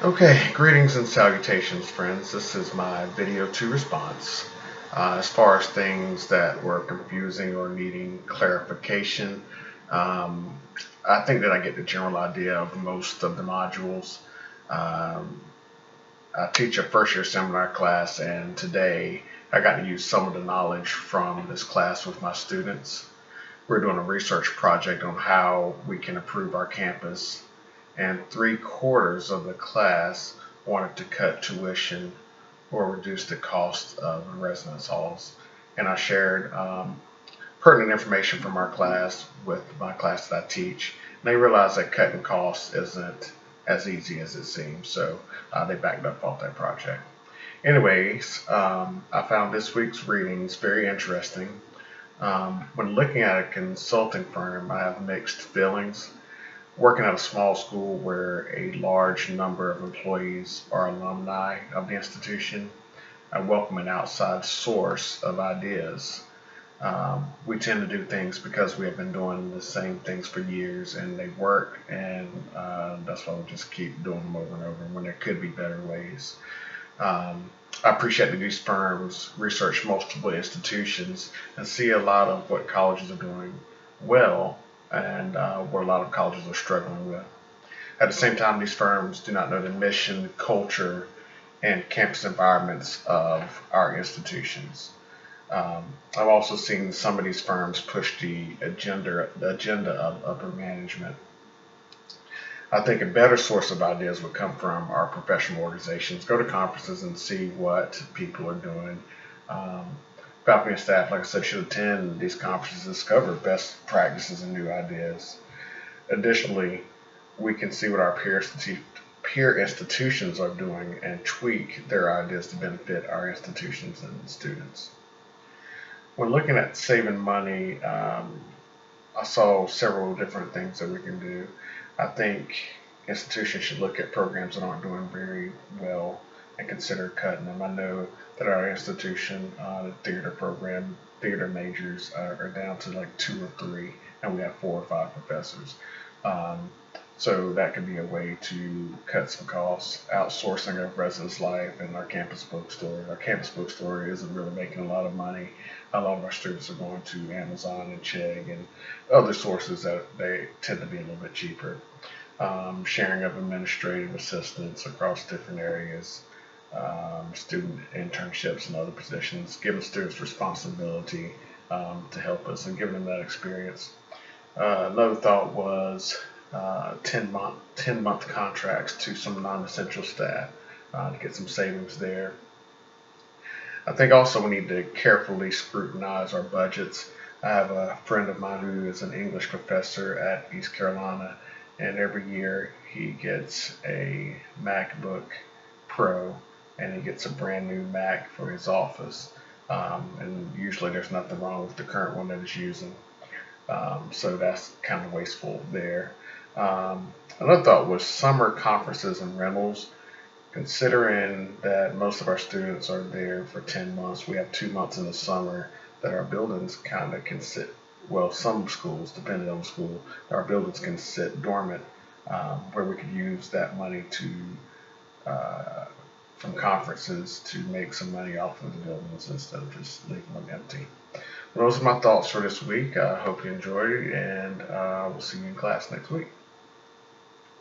Okay, greetings and salutations, friends. This is my video to response. As far as things that were confusing or needing clarification, um, I think that I get the general idea of most of the modules. Um, I teach a first year seminar class, and today I got to use some of the knowledge from this class with my students. We're doing a research project on how we can improve our campus, and 3/4 of the class wanted to cut tuition or reduce the cost of residence halls. And I shared pertinent information from our class with my class that I teach. And they realized that cutting costs isn't as easy as it seems, so they backed up off that project. Anyways, I found this week's readings very interesting. When looking at a consulting firm, I have mixed feelings. Working at a small school where a large number of employees are alumni of the institution, I welcome an outside source of ideas. We tend to do things because we have been doing the same things for years and they work, and that's why we just keep doing them over and over when there could be better ways. I appreciate that these firms research multiple institutions and see a lot of what colleges are doing well and what a lot of colleges are struggling with. At the same time, these firms do not know the mission, culture, and campus environments of our institutions. I've also seen some of these firms push the agenda of upper management. I think a better source of ideas would come from our professional organizations. Go to conferences and see what people are doing. Um, Faculty and staff, like I said, should attend these conferences and discover best practices and new ideas. Additionally, we can see what our peer institutions are doing and tweak their ideas to benefit our institutions and students. When looking at saving money, I saw several different things that we can do. I think institutions should look at programs that aren't doing very well and consider cutting them. I know that our institution, the theater program, theater majors are down to like two or three, and we have 4 or 5 professors. Um, so that could be a way to cut some costs. Outsourcing of residence life and our campus bookstore. Our campus bookstore isn't really making a lot of money. A lot of our students are going to Amazon and Chegg and other sources that they tend to be a little bit cheaper. Sharing of administrative assistants across different areas, student internships and other positions, giving students responsibility to help us and giving them that experience. Another thought was 10-month contracts to some non-essential staff to get some savings there. I think also we need to carefully scrutinize our budgets. I have a friend of mine who is an English professor at East Carolina, and every year he gets a MacBook Pro and he gets a brand new Mac for his office. And usually there's nothing wrong with the current one that he's using. So that's kind of wasteful there. Another thought was summer conferences and rentals. Considering that most of our students are there for 10 months, we have 2 months in the summer that our buildings kind of can sit, well, some schools, depending on the school, our buildings can sit dormant, where we could use that money to, uh, from conferences to make some money off of the buildings instead of just leaving them empty. Well, those are my thoughts for this week. I hope you enjoyed, and we'll see you in class next week.